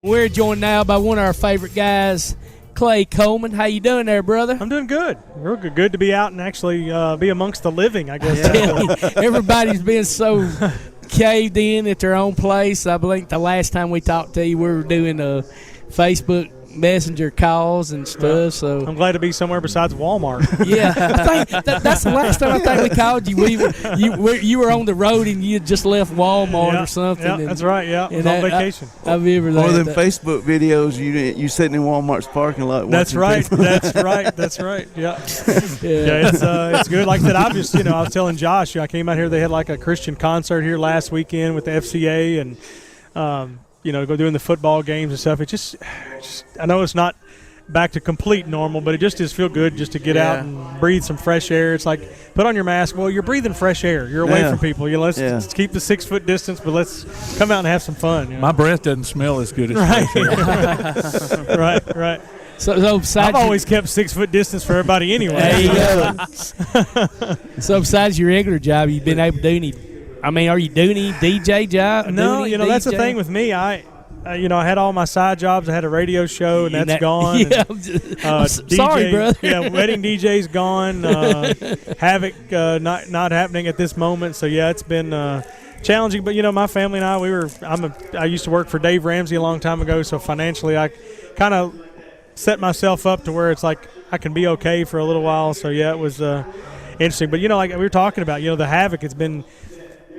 We're joined now by one of our favorite guys, Clay Coleman. How you doing there, brother? I'm doing good. Real good to be out and actually be amongst the living, I guess. Yeah. Everybody's been so caved in at their own place. I believe the last time we talked to you, we were doing Facebook Messenger calls and stuff. Well, so I'm glad to be somewhere besides Walmart. Yeah, I think that's the last time I think we called you. You were on the road and you had just left Walmart or something. Yeah, that's right. Yeah, I was on vacation. I remember that. More than Facebook videos, you sitting in Walmart's parking lot. That's right. That's right. That's right. Yeah. It's good. Like I said, I was telling Josh, I came out here. They had like a Christian concert here last weekend with the FCA and. Go doing the football games and stuff. It just I know it's not back to complete normal, but it just does feel good just to get out and breathe some fresh air. It's like, put on your mask. Well, you're breathing fresh air. You're away from people. Let's keep the 6 foot distance, but let's come out and have some fun. My breath doesn't smell as good as right. So I've always kept 6 foot distance for everybody anyway. There you go. So besides your regular job, you've been able to do any? I mean, are you doing any DJ job? No, that's the thing with me. I had all my side jobs. I had a radio show, and that's gone. Yeah, and, sorry, brother. Yeah, wedding DJ's gone. Havoc not happening at this moment. So yeah, it's been challenging. But my family and I used to work for Dave Ramsey a long time ago. So financially, I kind of set myself up to where it's like I can be okay for a little while. So yeah, it was interesting. But like we were talking about, the Havoc. It's been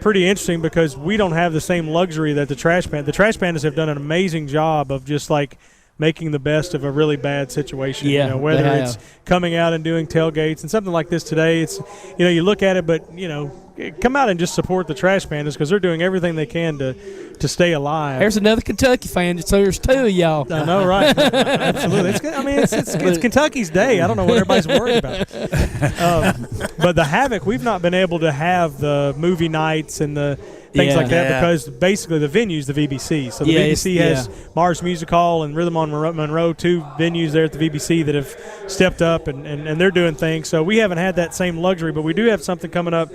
pretty interesting because we don't have the same luxury that the Trash Pandas have done an amazing job of just like making the best of a really bad situation. Yeah, whether it's coming out and doing tailgates and something like this today, it's you look at it, but come out and just support the Trash Pandas because they're doing everything they can to stay alive. There's another Kentucky fan, so there's two of y'all. I know, right? Absolutely. It's Kentucky's day. I don't know what everybody's worried about. But the Havoc, we've not been able to have the movie nights and the things like that because basically the venue's the VBC. So the VBC has Mars Music Hall and Rhythm on Monroe, two venues there at the VBC that have stepped up and they're doing things. So we haven't had that same luxury, but we do have something coming up.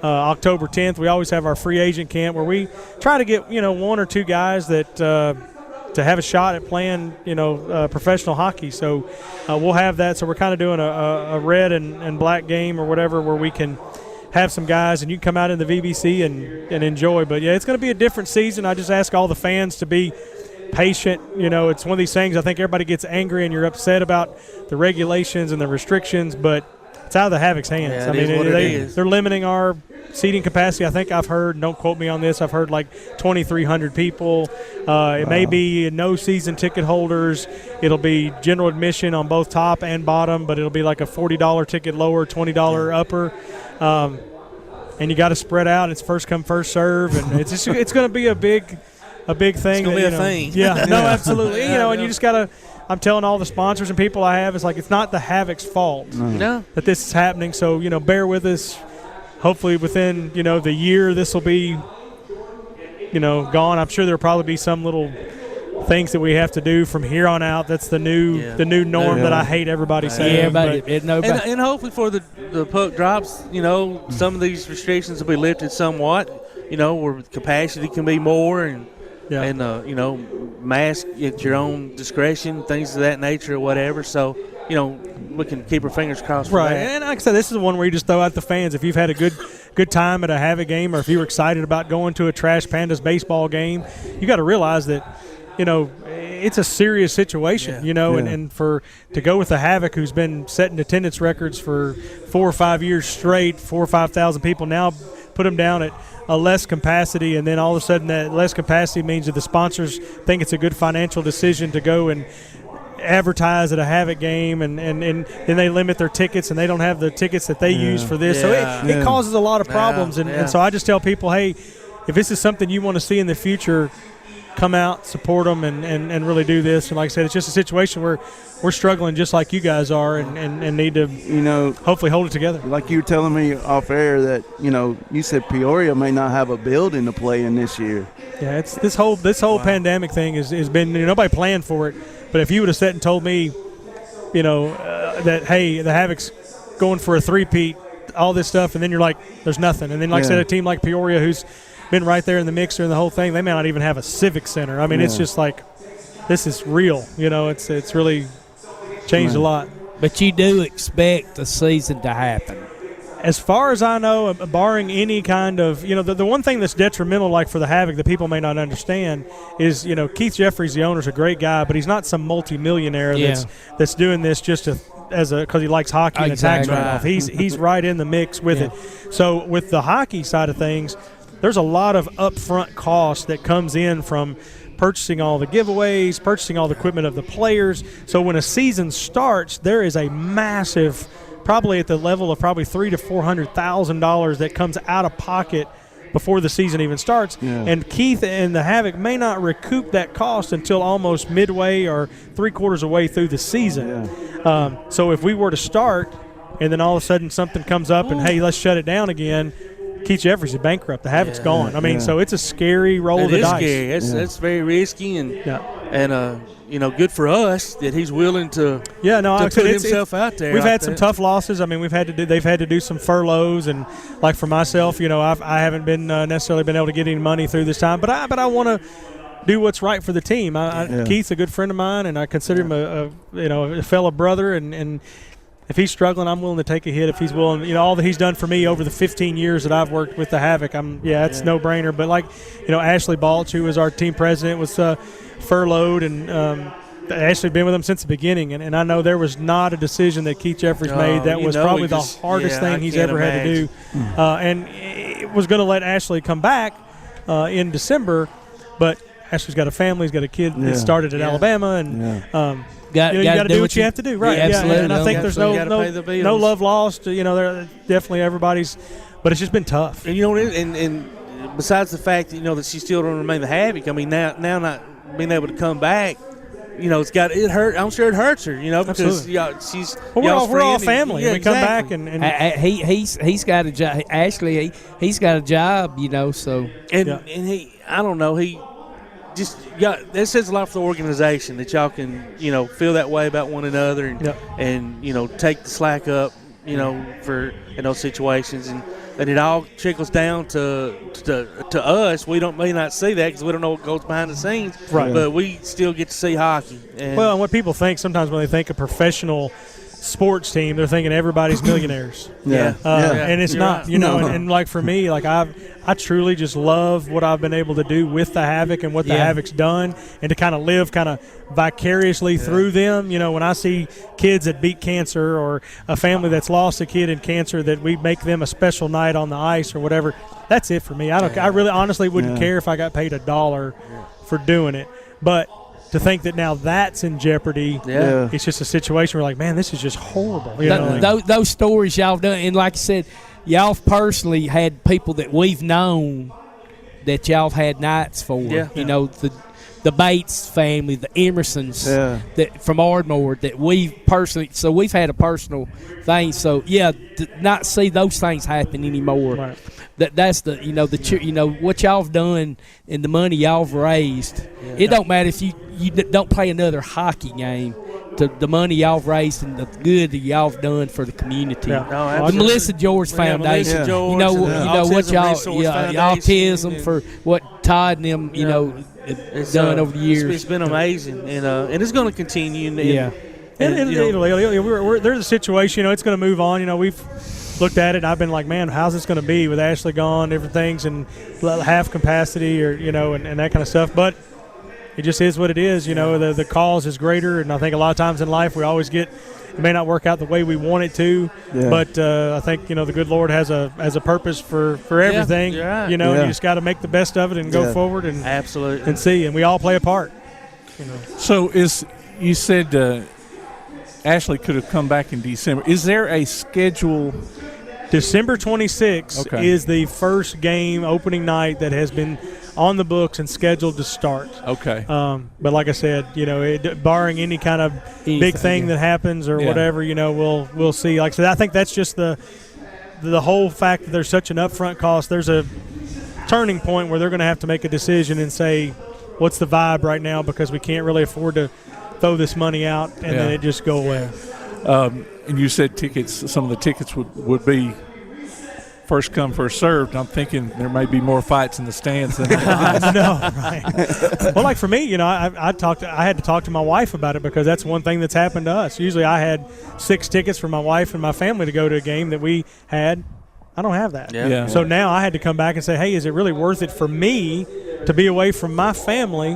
October 10th, we always have our free agent camp where we try to get one or two guys that to have a shot at playing professional hockey. So we'll have that. So we're kind of doing a red and black game or whatever where we can have some guys and you can come out in the VBC and enjoy. But yeah, it's going to be a different season. I just ask all the fans to be patient. It's one of these things. I think everybody gets angry and you're upset about the regulations and the restrictions, but it's out of the Havoc's hands. Yeah, they're limiting our seating capacity. I think I've heard, don't quote me on this, I've heard like 2,300 people. It may be no season ticket holders. It'll be general admission on both top and bottom, but it'll be like a $40 ticket lower, $20 upper. And you got to spread out. It's first come, first serve, and it's going to be a big thing. It's going to be a thing. Yeah, no, absolutely. And you just got to. I'm telling all the sponsors and people I have, it's like it's not the Havoc's fault that this is happening. So, bear with us. Hopefully within, the year this will be, gone. I'm sure there'll probably be some little things that we have to do from here on out. That's the new norm that I hate everybody saying. Yeah, and hopefully for the puck drops, some of these restrictions will be lifted somewhat, where capacity can be more and mask at your own discretion, things of that nature or whatever. So, we can keep our fingers crossed for that. And like I said, this is one where you just throw out the fans. If you've had a good time at a Havoc game or if you were excited about going to a Trash Pandas baseball game, you got to realize that, it's a serious situation, and to go with the Havoc who's been setting attendance records for 4 or 5 years straight, 4,000 or 5,000 people, now put them down at a less capacity, and then all of a sudden that less capacity means that the sponsors think it's a good financial decision to go and advertise at a Havoc game, and then they limit their tickets, and they don't have the tickets that they use for this. So it causes a lot of problems, and so I just tell people, hey, if this is something you want to see in the future, come out, support them, and really do this. And like I said, it's just a situation where we're struggling just like you guys are and need to, hopefully hold it together. Like you were telling me off air that, you said Peoria may not have a building to play in this year. Yeah, it's this whole pandemic thing has been, nobody planned for it. But if you would have sat and told me, that, hey, the Havoc's going for a three-peat, all this stuff, and then you're like, there's nothing. And then, like I said, a team like Peoria who's been right there in the mixer and the whole thing, they may not even have a civic center. I mean, it's just like this is real. It's really changed a lot. But you do expect the season to happen. As far as I know, barring any kind of, the one thing that's detrimental, like for the Havoc, that people may not understand is, Keith Jeffries, the owner's a great guy, but he's not some multimillionaire that's doing this just because he likes hockey and a tax write-off. He's right in the mix with it. So with the hockey side of things, there's a lot of upfront cost that comes in from purchasing all the giveaways, purchasing all the equipment of the players. So when a season starts, there is a massive, probably at the level of probably $300,000 to $400,000 that comes out of pocket before the season even starts. Yeah. And Keith and the Havoc may not recoup that cost until almost midway or 3/4 away through the season. Yeah. So if we were to start and then all of a sudden something comes up and, hey, let's shut it down again, Keith Jeffries is bankrupt. The Havoc's gone. I mean, so it's a scary roll of the dice. It is scary. That's very risky and good for us that he's willing to put himself out there. We've had some tough losses. I mean, they've had to do some furloughs, and like for myself, I haven't been necessarily been able to get any money through this time, but I want to do what's right for the team. Keith's a good friend of mine, and I consider him a fellow brother, and if he's struggling, I'm willing to take a hit. If he's willing, all that he's done for me over the 15 years that I've worked with the Havoc, it's no-brainer. But Ashley Balch, who was our team president, was furloughed, and Ashley been with him since the beginning. And I know there was not a decision that Keith Jeffries made that was probably the hardest thing he's ever had to do. And it was going to let Ashley come back in December, but Ashley's got a family, he's got a kid that started at Alabama, and you got to do what you have to do, right? Yeah, absolutely. And I think there's no love lost. There definitely everybody's, but it's just been tough. And and besides the fact that she still don't remain the Havoc, I mean now not being able to come back, it hurt. I'm sure it hurts her, because she's we're all family. We come back and he's got a job. Ashley, he's got a job, so and he, I don't know, he. That says a lot for the organization that y'all can, feel that way about one another and take the slack up, for in those situations, and it all trickles down to us. We may not see that because we don't know what goes behind the scenes, right? But we still get to see hockey. And what people think sometimes when they think of professional sports team, they're thinking everybody's millionaires. And it's not, right. And like for me, I truly just love what I've been able to do with the Havoc and what the Havoc's done, and to kind of live vicariously through them. When I see kids that beat cancer, or a family that's lost a kid in cancer, that we make them a special night on the ice or whatever, that's it for me. I really honestly wouldn't care if I got paid $1 for doing it, but to think that now that's in jeopardy, it's just a situation where man, this is just horrible. Those stories y'all done, and like I said, y'all personally had people that we've known that y'all had nights for. The Bates family, the Emersons that from Ardmore, that we've personally, so we've had a personal thing. So to not see those things happen anymore. Right. That's what y'all have done and the money y'all have raised. It don't matter if you don't play another hockey game. The money y'all have raised and the good that y'all have done for the community. The Melissa George Foundation. What y'all autism for what Todd and them it's done over the years. It's been amazing, and it's going to continue. There's a situation. It's going to move on. We've looked at it, and I've been like, man, how's this going to be with Ashley gone, different things, and half capacity, or and that kind of stuff. But it just is what it is. The cause is greater, and I think a lot of times in life we always it may not work out the way we want it to, but I think the good Lord has a purpose for everything. Right. You just got to make the best of it and go forward and absolutely and see, and we all play a part. So you said Ashley could have come back in December. Is there a schedule? December 26th is the first game, opening night, that has been on the books and scheduled to start. Okay. But like I said, barring any kind of big thing that happens or whatever, we'll see. Like I said, I think that's just the whole fact that there's such an upfront cost. There's a turning point where they're going to have to make a decision and say, what's the vibe right now, because we can't really afford to throw this money out and then it just go away. And you said tickets. Some of the tickets would be first come, first served. I'm thinking there may be more fights in the stands than No, right. Well, like for me, you know, I had to talk to my wife about it because that's one thing that's happened to us. Usually I had 6 tickets for my wife and my family to go to a game that we had. I don't have that. Yeah. So now I had to come back and say, hey, is it really worth it for me to be away from my family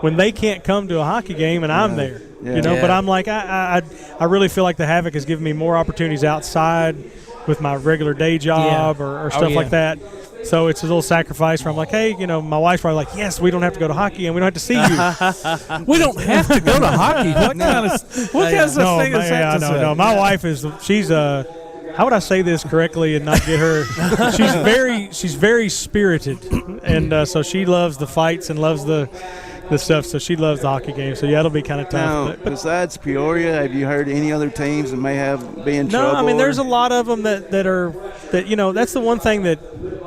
when they can't come to a hockey game and I'm there? Yeah. You know, but I'm like, I really feel like the Havoc has given me more opportunities outside with my regular day job or stuff like that. So it's a little sacrifice where I'm like, hey, you know, my wife's probably like, yes, we don't have to go to hockey and we don't have to see you. we don't have to go to hockey. What kind of thing is that to say? No. My wife she's how would I say this correctly and not get her? she's very spirited, and so she loves the fights and loves the stuff. So she loves the hockey game. So yeah, it'll be kind of tough. Now, but besides Peoria, have you heard any other teams that may have been in trouble? No, I mean there's a lot of them that you know, that's the one thing that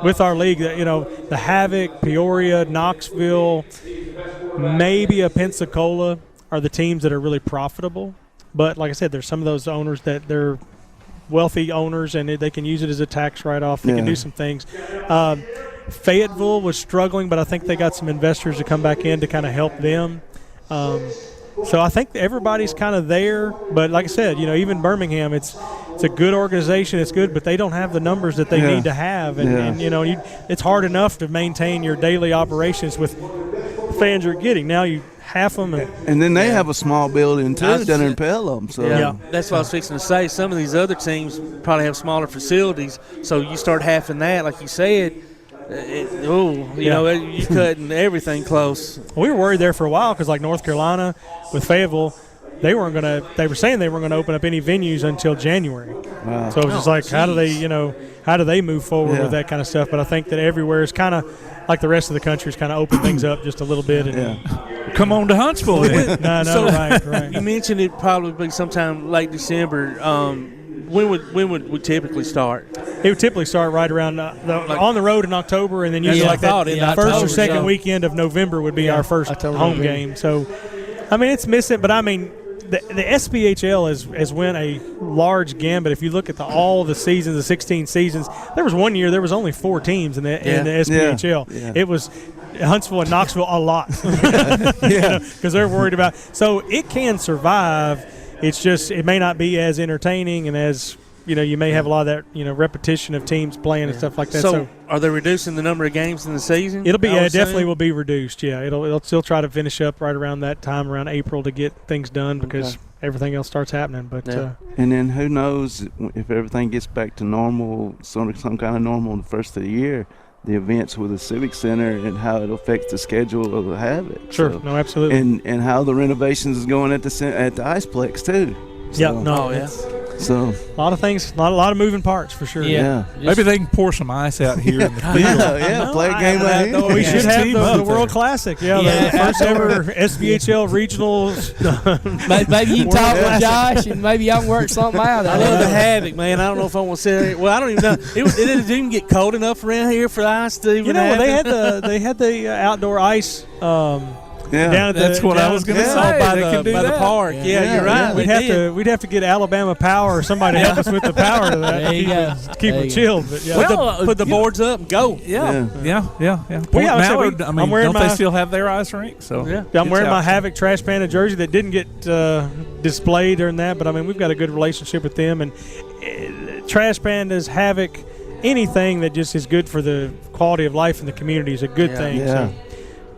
with our league that, you know, the Havoc, Peoria, Knoxville, maybe a Pensacola are the teams that are really profitable. But like I said, there's some of those owners that they're wealthy owners and they can use it as a tax write-off. They can do some things. Fayetteville was struggling, but I think they got some investors to come back in to kind of help them. So I think everybody's kind of there. But like I said, you know, even Birmingham, it's a good organization. It's good, but they don't have the numbers that they need to have. And you know, it's hard enough to maintain your daily operations with fans you're getting. Now you half them. And then they have a small building, too, down in Pelham. So. Yeah, that's what I was fixing to say. Some of these other teams probably have smaller facilities, so you start halving that, like you said. You know, you cutting everything close. We were worried there for a while because, like North Carolina with Fayetteville, they were saying they weren't going to open up any venues until January. Wow. So it was just like, how do they move forward with that kind of stuff? But I think that everywhere is kind of like the rest of the country is kind of open things up just a little bit. And come on to Huntsville then. No, right. You mentioned it probably be sometime late December. When would we typically start? It would typically start right around on the road in October, and then usually like that first or second weekend of November would be our first home game. So, I mean, it's missing, but I mean, the SPHL has went a large gambit. If you look at all the seasons, the 16 seasons, there was one year there was only 4 teams in the SPHL. Yeah. It was Huntsville and Knoxville a lot, because they're worried about. So it can survive. It's just it may not be as entertaining and as, you know, you may have a lot of that, you know, repetition of teams playing and stuff like that. So are they reducing the number of games in the season? It'll be definitely will be reduced. Yeah, it'll still try to finish up right around that time, around April, to get things done because everything else starts happening. But and then who knows if everything gets back to normal, some kind of normal the first of the year. The events with the Civic Center and how it affects the schedule of the Havoc. Sure, so, no, absolutely. And how the renovations is going at the Iceplex too. So a lot of things, a lot of moving parts for sure. Yeah. Maybe they can pour some ice out here in the field. Play a game out here. We should have the World Classic. The first ever SPHL regionals. Maybe you talk with Josh and maybe y'all can work something out. I love the Havoc, man. I don't know if I want to sit there. Well, I don't even know. It didn't even get cold enough around here for the ice to even they had the outdoor ice. That's what I was going to say. By the park. Yeah, you're right. We'd have to get Alabama Power or somebody to help us with the power to that. There you go. Keep it chilled. But put the boards up and go. Yeah. Port Well, Mallard, don't they still have their ice rink? So I'm wearing my Havoc Trash Panda jersey that didn't get displayed during that, but I mean we've got a good relationship with them, and Trash Pandas, Havoc, anything that just is good for the quality of life in the community is a good thing. Yeah. So,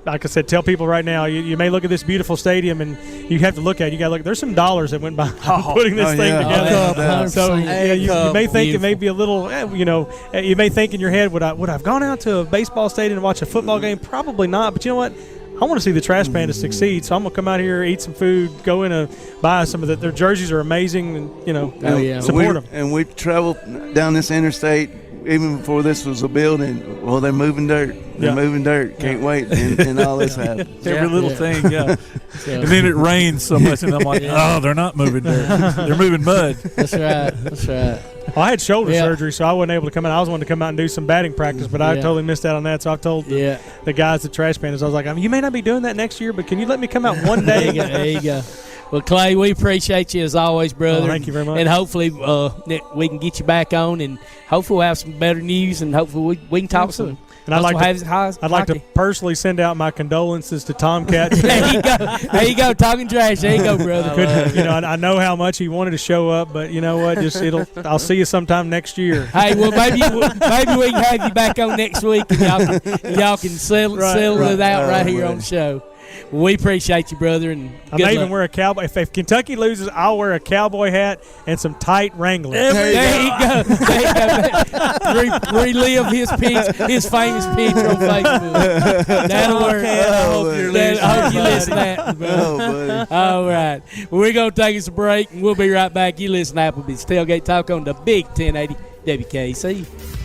like I said, tell people right now, you may look at this beautiful stadium and you have to look at it. You got to look. There's some dollars that went by putting this thing together. So you may think it may be a little, you may think in your head, would I have gone out to a baseball stadium and watch a football game? Probably not. But you know what? I want to see the Trash Pandas succeed, so I'm gonna come out here, eat some food, go in and buy some of their jerseys are amazing, and support them. And we traveled down this interstate even before this was a building. Well, they're moving dirt. They're moving dirt. Can't wait, and all this happens. Every little thing, And then it rains so much, and I'm like, oh, they're not moving dirt. They're moving mud. That's right. Well, I had shoulder surgery, so I wasn't able to come out. I was wanting to come out and do some batting practice, but I totally missed out on that. So I've told the guys at Trash Pandas, I was like, you may not be doing that next year, but can you let me come out one day? There you go. Well, Clay, we appreciate you as always, brother. Thank you very much. And hopefully we can get you back on, and hopefully we'll have some better news, and hopefully we can talk some. And I'd like to personally send out my condolences to Tomcat. There you go. There you go. Talking trash. There you go, brother. I know how much he wanted to show up, but you know what? I'll see you sometime next year. Hey, well, maybe we can have you back on next week, and y'all can settle it out right here on the show. Well, we appreciate you, brother, and I may even wear a cowboy. If Kentucky loses, I'll wear a cowboy hat and some tight Wranglers. There you go. Relive his famous picture on Facebook. That'll work. I hope you listen to that, brother. All right. Well, we're going to take us a break, and we'll be right back. You listen to Applebee's Tailgate Talk on the Big 1080 WKC.